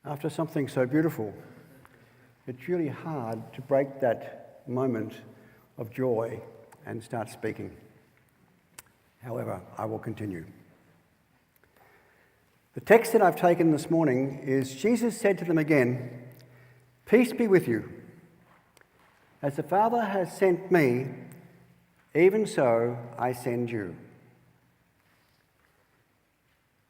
After something so beautiful, it's really hard to break that moment of joy and start speaking. However, I will continue. The text that I've taken this morning is Jesus said to them again, "Peace be with you. As the Father has sent me, even so I send you."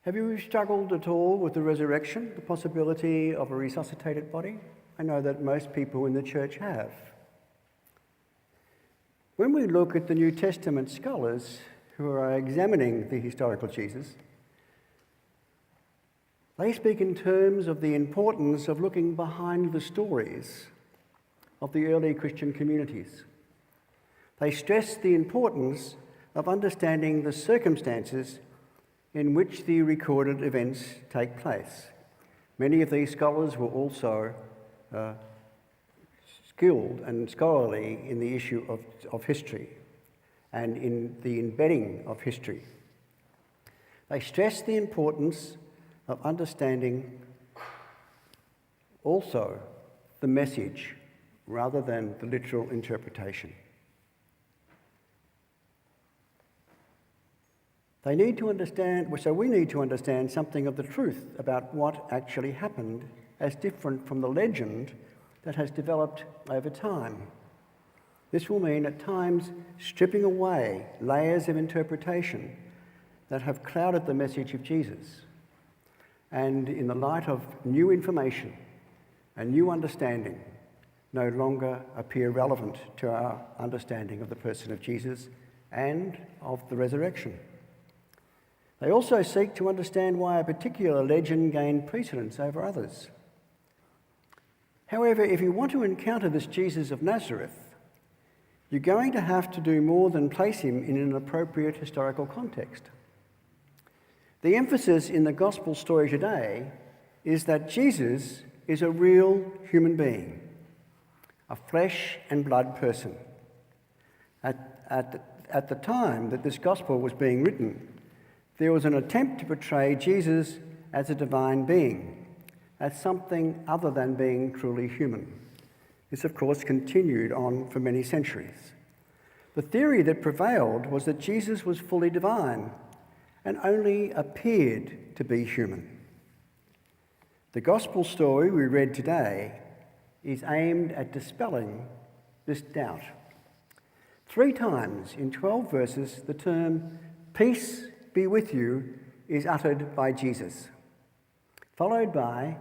Have you struggled at all with the resurrection, the possibility of a resuscitated body? I know that most people in the church have. When we look at the New Testament scholars who are examining the historical Jesus, they speak in terms of the importance of looking behind the stories of the early Christian communities. They stress the importance of understanding the circumstances in which the recorded events take place. Many of these scholars were also skilled and scholarly in the issue of history and in the embedding of history. They stress the importance of understanding also the message rather than the literal interpretation. They need to understand, so we need to understand something of the truth about what actually happened as different from the legend that has developed over time. This will mean at times stripping away layers of interpretation that have clouded the message of Jesus, and in the light of new information and new understanding, no longer appear relevant to our understanding of the person of Jesus and of the resurrection. They also seek to understand why a particular legend gained precedence over others. However, if you want to encounter this Jesus of Nazareth, you're going to have to do more than place him in an appropriate historical context. The emphasis in the gospel story today is that Jesus is a real human being, a flesh and blood person. At the time that this gospel was being written, there was an attempt to portray Jesus as a divine being, as something other than being truly human. This, of course, continued on for many centuries. The theory that prevailed was that Jesus was fully divine and only appeared to be human. The gospel story we read today is aimed at dispelling this doubt. 3 times in 12 verses, the term "peace be with you" is uttered by Jesus, followed by,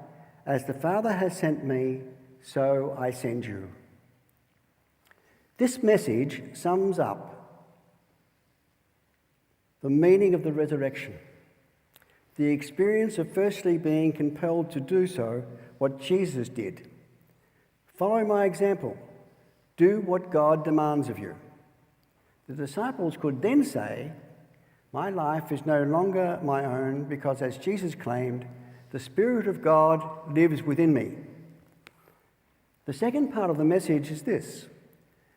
"As the Father has sent me, so I send you." This message sums up the meaning of the resurrection, the experience of firstly being compelled to do so, what Jesus did. Follow my example. Do what God demands of you. The disciples could then say, "My life is no longer my own because, as Jesus claimed, the Spirit of God lives within me." The second part of the message is this: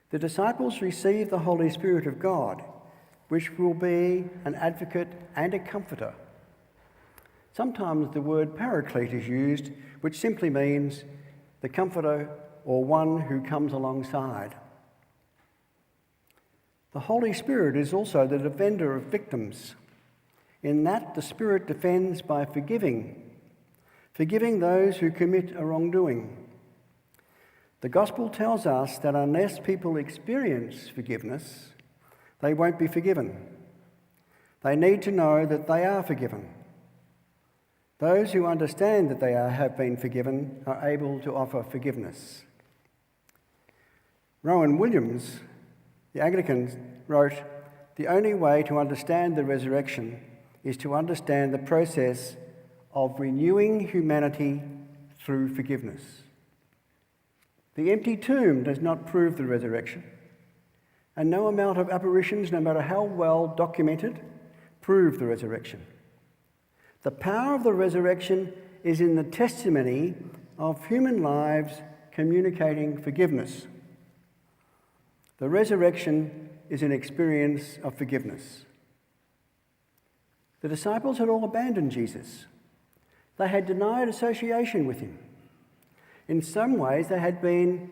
the disciples receive the Holy Spirit of God, which will be an advocate and a comforter. Sometimes the word paraclete is used, which simply means the comforter or one who comes alongside. The Holy Spirit is also the defender of victims, in that the Spirit defends by forgiving those who commit a wrongdoing. The Gospel tells us that unless people experience forgiveness, they won't be forgiven. They need to know that they are forgiven. Those who understand that they have been forgiven are able to offer forgiveness. Rowan Williams, the Anglican, wrote, "The only way to understand the resurrection is to understand the process of renewing humanity through forgiveness." The empty tomb does not prove the resurrection, and no amount of apparitions, no matter how well documented, prove the resurrection. The power of the resurrection is in the testimony of human lives communicating forgiveness. The resurrection is an experience of forgiveness. The disciples had all abandoned Jesus. They had denied association with him. In some ways, they had been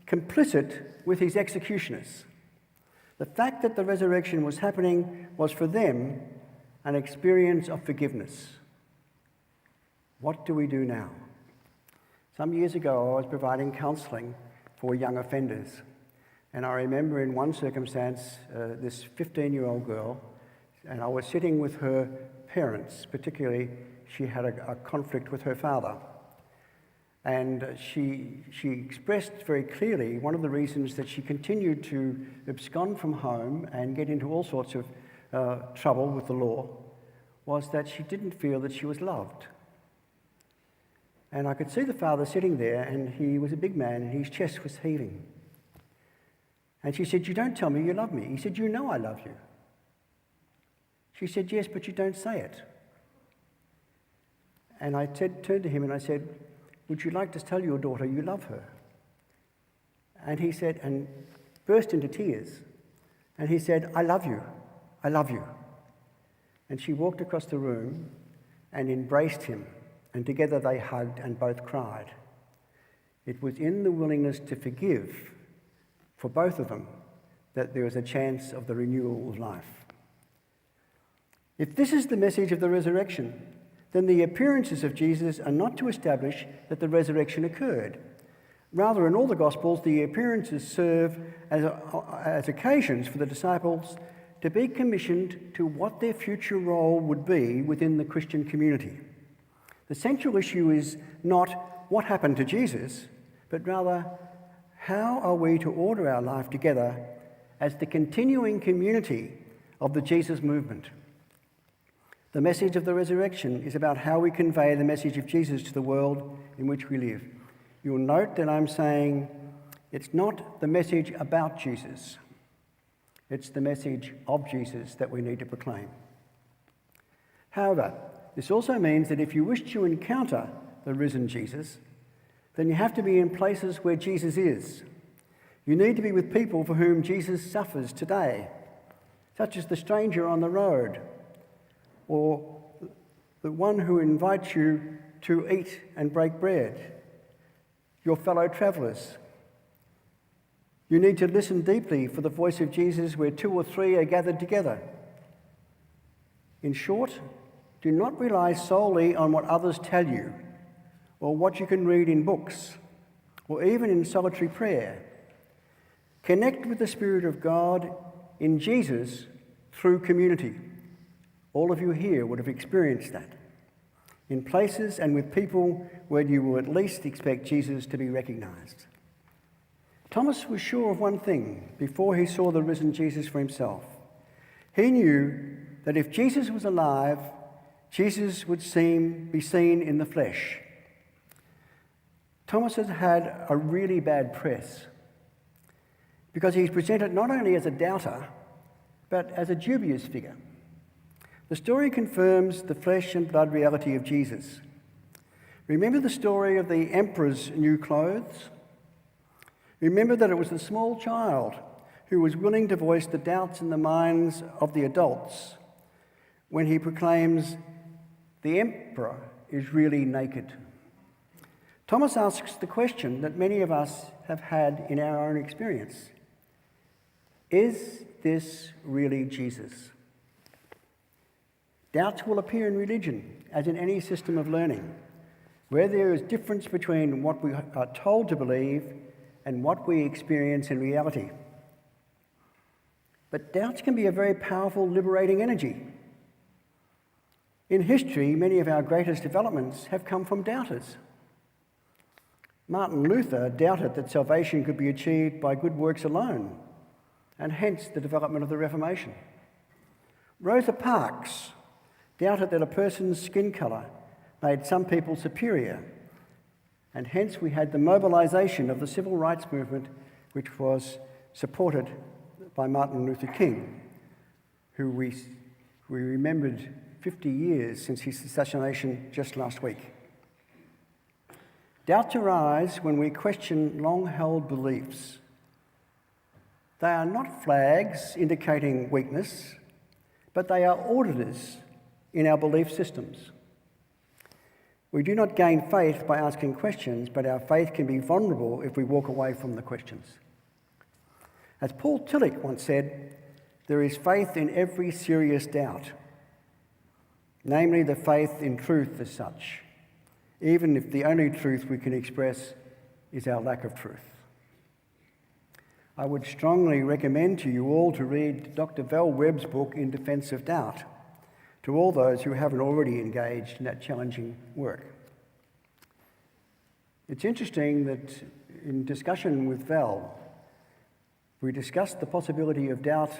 complicit with his executioners. The fact that the resurrection was happening was for them an experience of forgiveness. What do we do now? Some years ago, I was providing counselling for young offenders. And I remember in one circumstance, this 15-year-old girl, and I was sitting with her parents, particularly she had a conflict with her father. And she expressed very clearly one of the reasons that she continued to abscond from home and get into all sorts of trouble with the law was that she didn't feel that she was loved. And I could see the father sitting there, and he was a big man, and his chest was heaving. And she said, "You don't tell me you love me." He said, "You know I love you." She said, "Yes, but you don't say it." And I turned to him and I said, "Would you like to tell your daughter you love her?" And he said, and burst into tears. And he said, "I love you. I love you." And she walked across the room and embraced him. And together they hugged and both cried. It was in the willingness to forgive for both of them that there was a chance of the renewal of life. If this is the message of the resurrection, then the appearances of Jesus are not to establish that the resurrection occurred. Rather, in all the Gospels, the appearances serve as occasions for the disciples to be commissioned to what their future role would be within the Christian community. The central issue is not what happened to Jesus, but rather how are we to order our life together as the continuing community of the Jesus movement. The message of the resurrection is about how we convey the message of Jesus to the world in which we live. You'll note that I'm saying it's not the message about Jesus. It's the message of Jesus that we need to proclaim. However, this also means that if you wish to encounter the risen Jesus, then you have to be in places where Jesus is. You need to be with people for whom Jesus suffers today, such as the stranger on the road, or the one who invites you to eat and break bread, your fellow travellers. You need to listen deeply for the voice of Jesus where two or three are gathered together. In short, do not rely solely on what others tell you or what you can read in books or even in solitary prayer. Connect with the Spirit of God in Jesus through community. All of you here would have experienced that in places and with people where you will at least expect Jesus to be recognised. Thomas was sure of one thing before he saw the risen Jesus for himself. He knew that if Jesus was alive, Jesus would be seen in the flesh. Thomas has had a really bad press because he's presented not only as a doubter, but as a dubious figure. The story confirms the flesh and blood reality of Jesus. Remember the story of the emperor's new clothes? Remember that it was the small child who was willing to voice the doubts in the minds of the adults when he proclaims, "The emperor is really naked." Thomas asks the question that many of us have had in our own experience. Is this really Jesus? Doubts will appear in religion, as in any system of learning, where there is difference between what we are told to believe and what we experience in reality. But doubts can be a very powerful, liberating energy. In history, many of our greatest developments have come from doubters. Martin Luther doubted that salvation could be achieved by good works alone, and hence the development of the Reformation. Rosa Parks doubted that a person's skin colour made some people superior, and hence we had the mobilisation of the civil rights movement, which was supported by Martin Luther King, who we remembered 50 years since his assassination just last week. Doubts arise when we question long-held beliefs. They are not flags indicating weakness, but they are auditors in our belief systems. We do not gain faith by asking questions, but our faith can be vulnerable if we walk away from the questions. As Paul Tillich once said, there is faith in every serious doubt, namely the faith in truth as such, even if the only truth we can express is our lack of truth. I would strongly recommend to you all to read Dr. Val Webb's book, In Defence of Doubt, to all those who haven't already engaged in that challenging work. It's interesting that in discussion with Val, we discussed the possibility of doubt.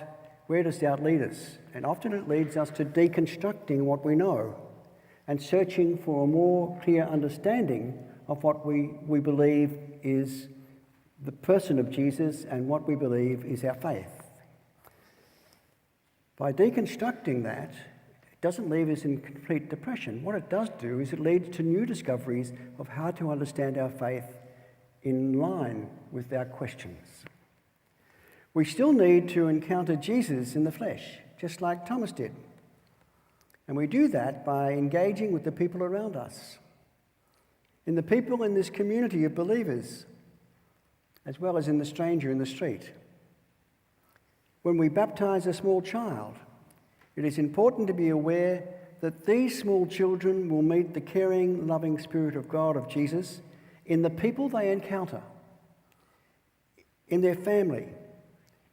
Where does doubt lead us? And often it leads us to deconstructing what we know and searching for a more clear understanding of what we believe is the person of Jesus and what we believe is our faith. By deconstructing that, it doesn't leave us in complete depression. What it does do is it leads to new discoveries of how to understand our faith in line with our questions. We still need to encounter Jesus in the flesh, just like Thomas did. And we do that by engaging with the people around us, in the people in this community of believers, as well as in the stranger in the street. When we baptize a small child, it is important to be aware that these small children will meet the caring, loving Spirit of God, of Jesus, in the people they encounter, in their family,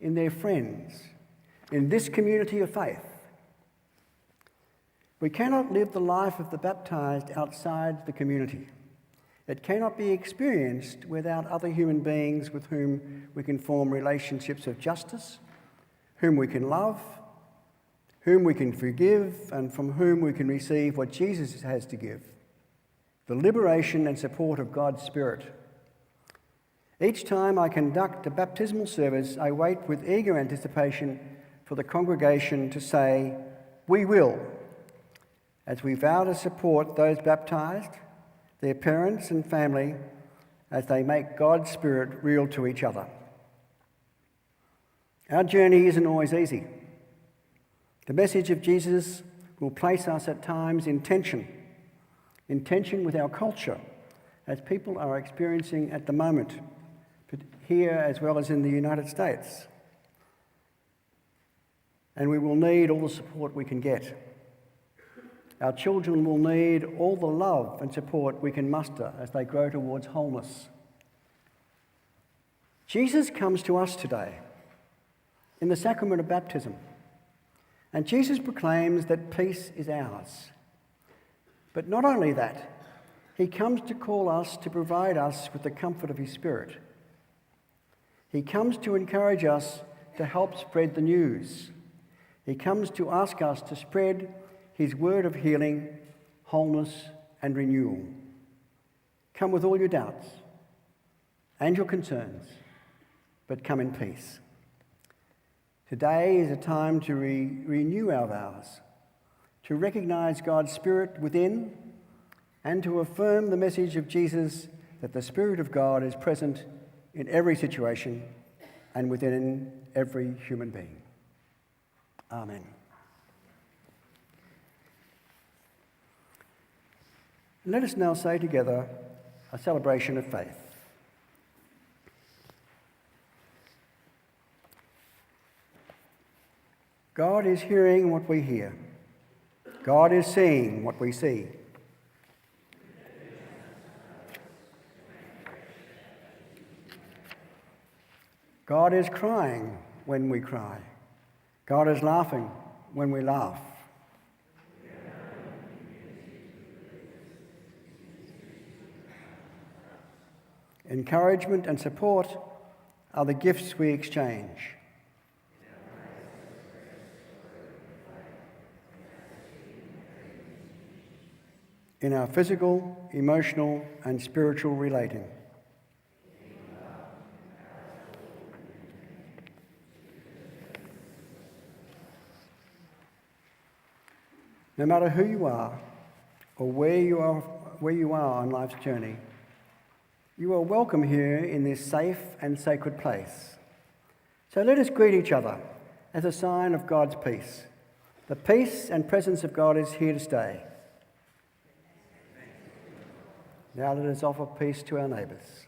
in their friends, in this community of faith. We cannot live the life of the baptized outside the community. It cannot be experienced without other human beings with whom we can form relationships of justice, whom we can love, whom we can forgive, and from whom we can receive what Jesus has to give, the liberation and support of God's Spirit. Each time I conduct a baptismal service, I wait with eager anticipation for the congregation to say, "We will," as we vow to support those baptized, their parents and family, as they make God's Spirit real to each other. Our journey isn't always easy. The message of Jesus will place us at times in tension with our culture, as people are experiencing at the moment, here as well as in the United States. And we will need all the support we can get. Our children will need all the love and support we can muster as they grow towards wholeness. Jesus comes to us today in the sacrament of baptism, and Jesus proclaims that peace is ours. But not only that, he comes to call us to provide us with the comfort of his Spirit. He comes to encourage us to help spread the news. He comes to ask us to spread his word of healing, wholeness, and renewal. Come with all your doubts and your concerns, but come in peace. Today is a time to renew our vows, to recognize God's Spirit within, and to affirm the message of Jesus that the Spirit of God is present in every situation and within every human being. Amen. Let us now say together a celebration of faith. God is hearing what we hear. God is seeing what we see. God is crying when we cry. God is laughing when we laugh. Encouragement and support are the gifts we exchange. In our physical, emotional, and spiritual relating. No matter who you are or where you are on life's journey, you are welcome here in this safe and sacred place. So let us greet each other as a sign of God's peace. The peace and presence of God is here to stay. Now let us offer peace to our neighbours.